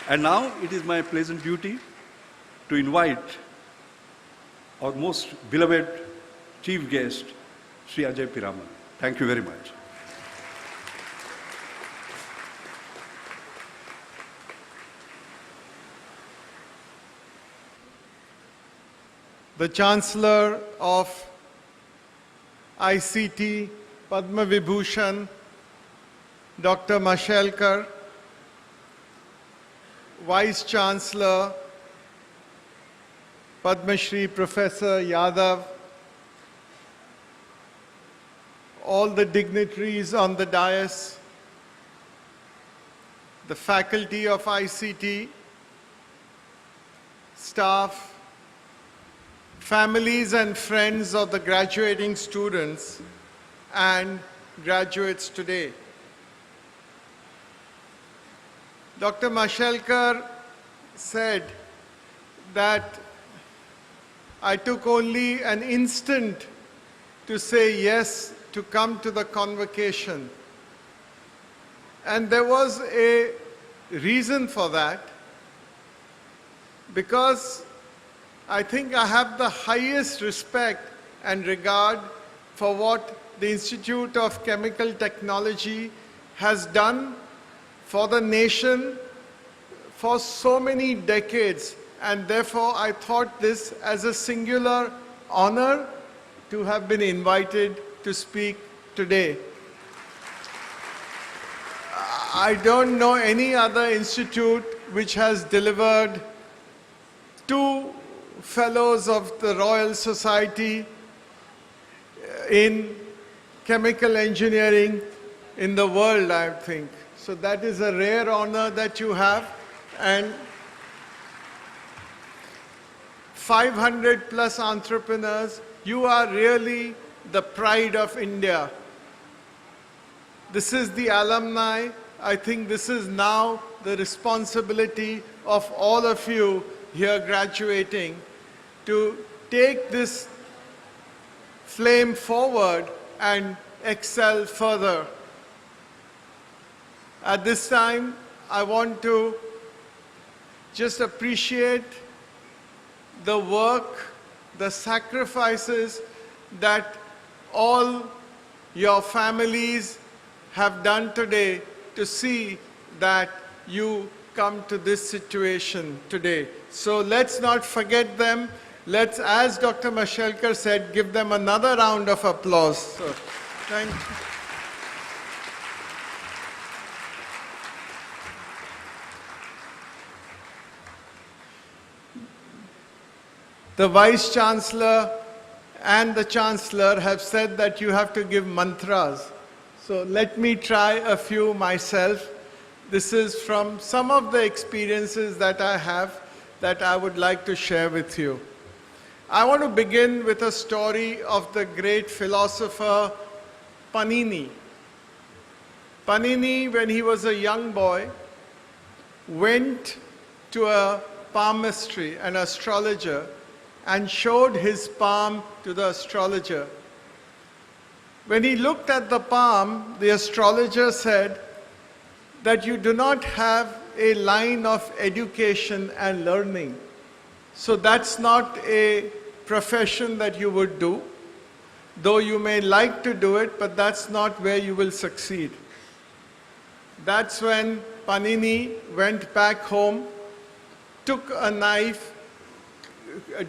And now it is my pleasant duty to invite our most beloved chief guest, Shri Ajay Piramal. Thank you very much. The Chancellor of ICT, Padma Vibhushan, Dr. Mashelkar, Vice Chancellor, Padma Shri Professor Yadav, all the dignitaries on the dais, the faculty of ICT, staff, families and friends of the graduating students and graduates today. Dr. Mashelkar said that I took only an instant to say yes to come to the convocation. And there was a reason for that, because I think I have the highest respect and regard for what the Institute of Chemical Technology has done for the nation for so many decades, and therefore I thought this as a singular honor to have been invited to speak today. I don't know any other institute which has delivered 2 fellows of the Royal Society in chemical engineering in the world, I think. So that is a rare honor that you have. And 500 plus entrepreneurs, you are really the pride of India. This is the alumni. I think this is now the responsibility of all of you here graduating to take this flame forward and excel further. At this time, I want to just appreciate the work, the sacrifices that all your families have done today to see that you come to this situation today. So let's not forget them. Let's, as Dr. Mashelkar said, give them another round of applause. So, thank you. The Vice Chancellor and the Chancellor have said that you have to give mantras. So let me try a few myself. This is from some of the experiences that I have that I would like to share with you. I want to begin with a story of the great philosopher Panini. Panini, when he was a young boy, went to a palmistry, an astrologer, and showed his palm to the astrologer. When he looked at the palm, the astrologer said that you do not have a line of education and learning. So that's not a profession that you would do, though you may like to do it, but that's not where you will succeed. That's when Panini went back home, took a knife,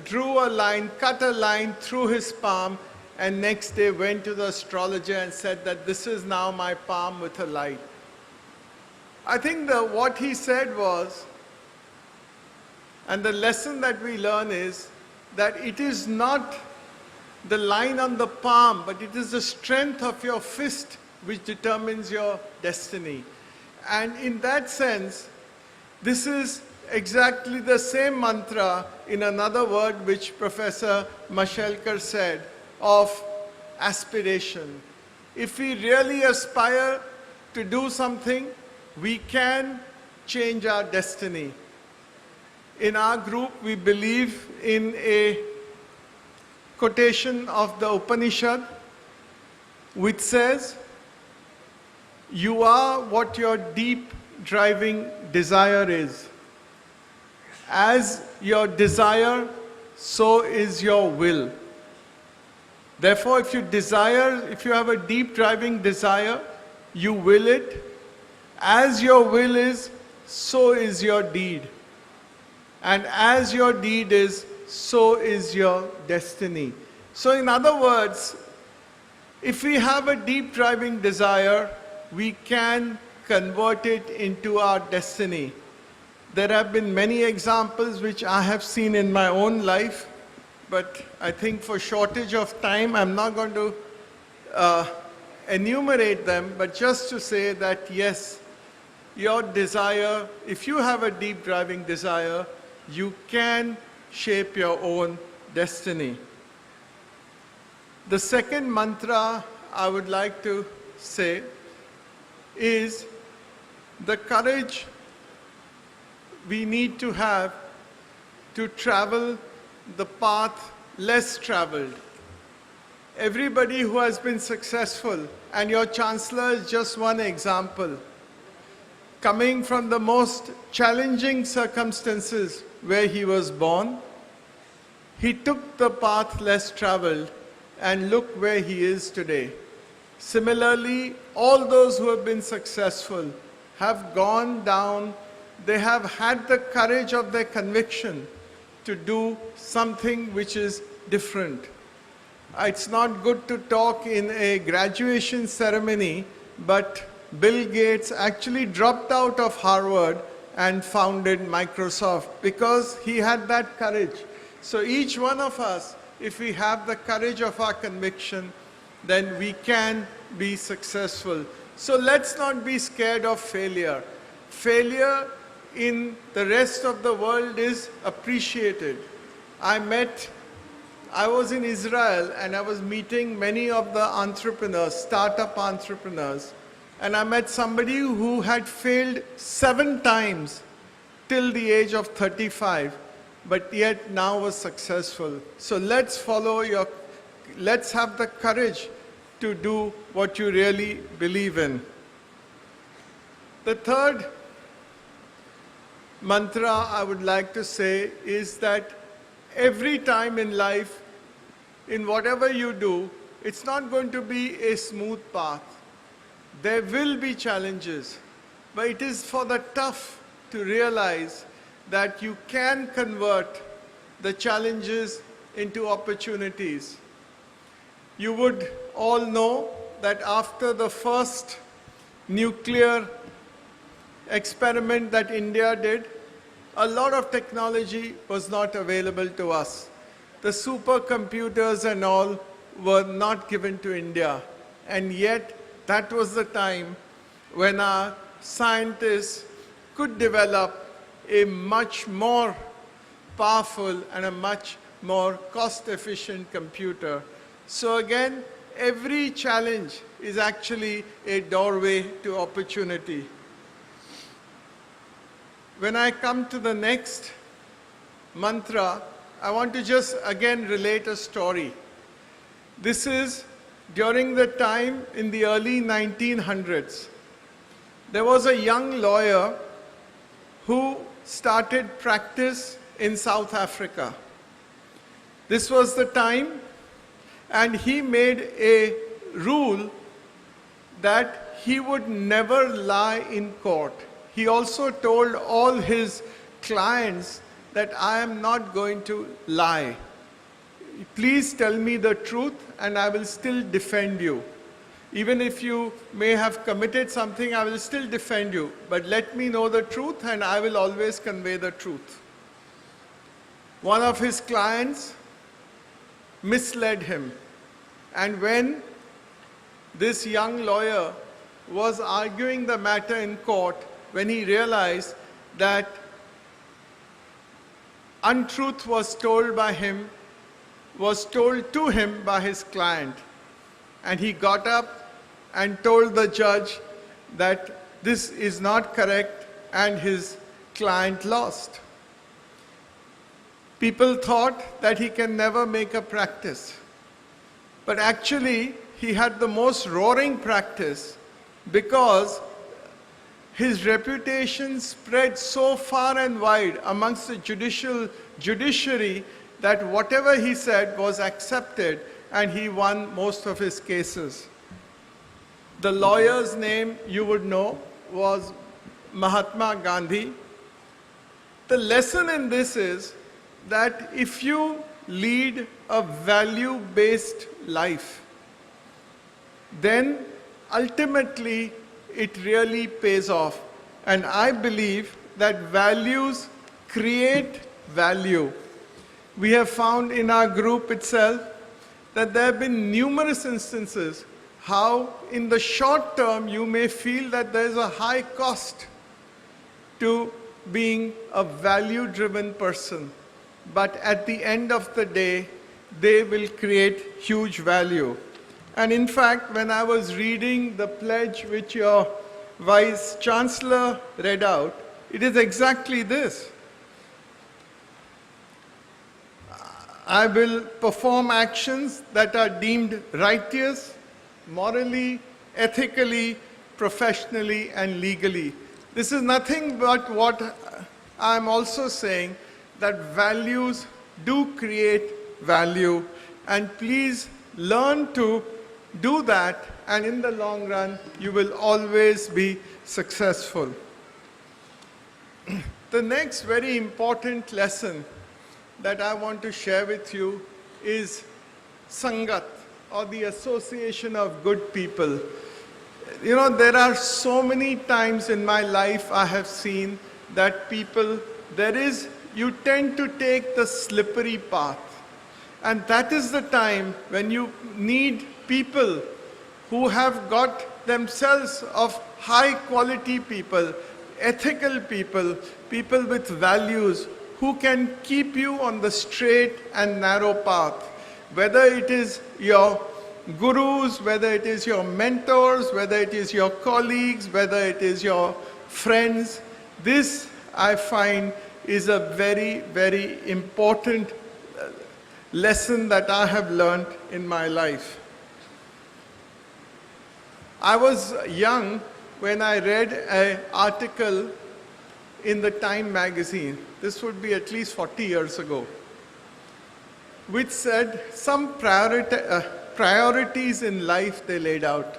drew a line, cut a line through his palm, and next day went to the astrologer and said that this is now my palm with a light. I think what he said was, and the lesson that we learn is, that it is not the line on the palm, but it is the strength of your fist which determines your destiny. And in that sense, this is exactly the same mantra in another word which Professor Mashelkar said, of aspiration. If we really aspire to do something, we can change our destiny. In our group, we believe in a quotation of the Upanishad, which says, "You are what your deep driving desire is." As your desire, so is your will. Therefore, if you have a deep driving desire, you will it. As your will is, so is your deed. And as your deed is, so is your destiny. So in other words, if we have a deep driving desire, we can convert it into our destiny. There have been many examples which I have seen in my own life, but I think for shortage of time, I'm not going to enumerate them, but just to say that yes, your desire, if you have a deep driving desire, you can shape your own destiny. The second mantra I would like to say is the courage we need to have to travel the path less traveled. Everybody who has been successful, and your chancellor is just one example, coming from the most challenging circumstances where he was born, he took the path less traveled, and look where he is today. Similarly, all those who have been successful have gone down, they have had the courage of their conviction to do something which is different. It's not good to talk in a graduation ceremony, but Bill Gates actually dropped out of Harvard and founded Microsoft because he had that courage. So each one of us, if we have the courage of our conviction, then we can be successful. So let's not be scared of failure. Failure in the rest of the world is appreciated. I was in Israel and I was meeting many of the entrepreneurs, startup entrepreneurs, and I met somebody who had failed 7 times till the age of 35, but yet now was successful. So let's have the courage to do what you really believe in. The third mantra I would like to say is that every time in life, in whatever you do, it's not going to be a smooth path. There will be challenges, but it is for the tough to realize that you can convert the challenges into opportunities. You would all know that after the first nuclear experiment that India did, a lot of technology was not available to us. The supercomputers and all were not given to India. And yet, that was the time when our scientists could develop a much more powerful and a much more cost-efficient computer. So again, every challenge is actually a doorway to opportunity. When I come to the next mantra, I want to just again relate a story. This is during the time in the early 1900s. There was a young lawyer who started practice in South Africa. This was the time, and he made a rule that he would never lie in court. He also told all his clients that I am not going to lie. Please tell me the truth and I will still defend you. Even if you may have committed something, I will still defend you. But let me know the truth and I will always convey the truth. One of his clients misled him. And when this young lawyer was arguing the matter in court, when he realized that untruth was told to him by his client, and he got up and told the judge that this is not correct, and his client lost. People thought that he can never make a practice. But actually, he had the most roaring practice because his reputation spread so far and wide amongst the judiciary that whatever he said was accepted, and he won most of his cases. The lawyer's name, you would know, was Mahatma Gandhi. The lesson in this is that if you lead a value-based life, then ultimately it really pays off. And I believe that values create value. We have found in our group itself that there have been numerous instances how in the short term you may feel that there is a high cost to being a value-driven person. But at the end of the day, they will create huge value. And in fact, when I was reading the pledge which your Vice Chancellor read out, it is exactly this. I will perform actions that are deemed righteous, morally, ethically, professionally, and legally. This is nothing but what I'm also saying, that values do create value, and please learn to do that, and in the long run, you will always be successful. The next very important lesson that I want to share with you is Sangat, or the association of good people. You know, there are so many times in my life I have seen that people, you tend to take the slippery path. And that is the time when you need people who have got themselves of high quality people, ethical people, people with values, who can keep you on the straight and narrow path. Whether it is your gurus, whether it is your mentors, whether it is your colleagues, whether it is your friends, this I find is a very, very important lesson that I have learned in my life. I was young when I read an article in the Time magazine. This would be at least 40 years ago, which said some priorities in life they laid out.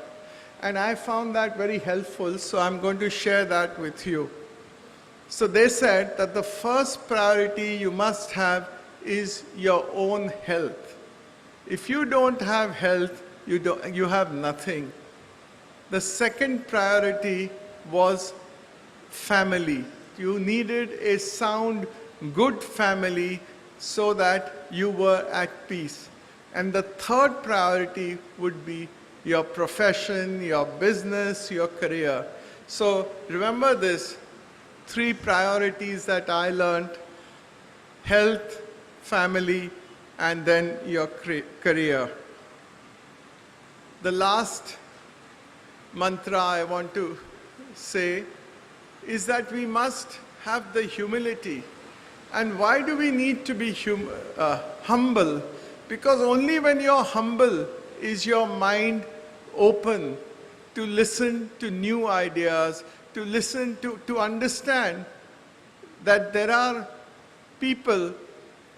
And I found that very helpful, so I'm going to share that with you. So they said that the first priority you must have is your own health. If you don't have health, you have nothing. The second priority was family. You needed a sound, good family so that you were at peace. And the third priority would be your profession, your business, your career. So remember this, 3 priorities that I learned: health, family, and then your career. The last mantra I want to say is that we must have the humility. And why do we need to be humble? Because only when you're humble is your mind open to listen to new ideas, to listen to understand that there are people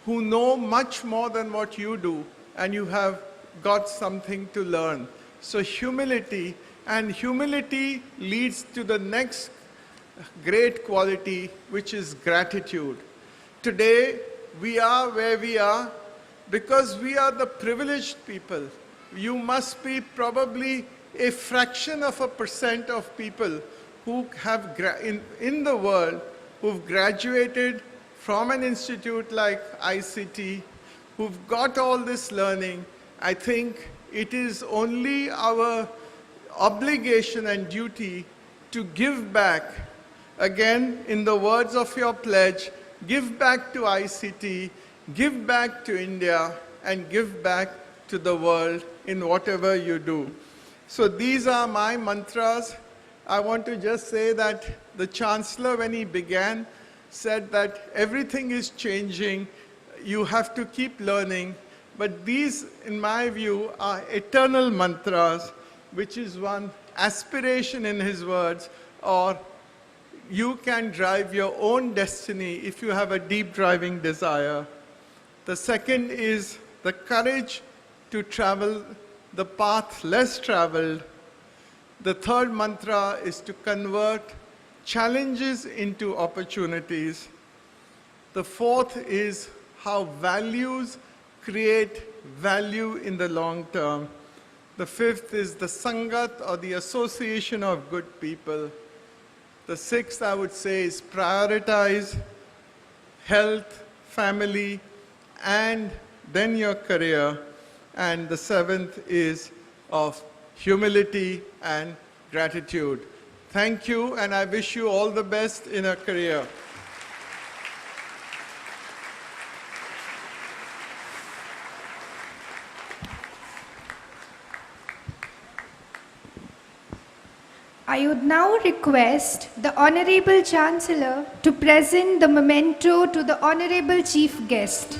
who know much more than what you do, and you have got something to learn. So humility, and humility leads to the next great quality, which is gratitude. Today, we are where we are because we are the privileged people. You must be probably a fraction of a % of people who have, in the world, who've graduated from an institute like ICT, who've got all this learning. I think it is only our obligation and duty to give back. Again, in the words of your pledge, give back to ICT, give back to India, and give back to the world in whatever you do. So these are my mantras. I want to just say that the Chancellor, when he began, said that everything is changing, you have to keep learning. But these, in my view, are eternal mantras, which is one, aspiration in his words, or you can drive your own destiny if you have a deep driving desire. The second is the courage to travel the path less traveled. The third mantra is to convert challenges into opportunities. The fourth is how values create value in the long term. The fifth is the sangat, or the association of good people. The sixth, I would say, is prioritize health, family, and then your career. And the seventh is of humility and gratitude. Thank you, and I wish you all the best in your career. I would now request the Honorable Chancellor to present the memento to the Honorable Chief Guest.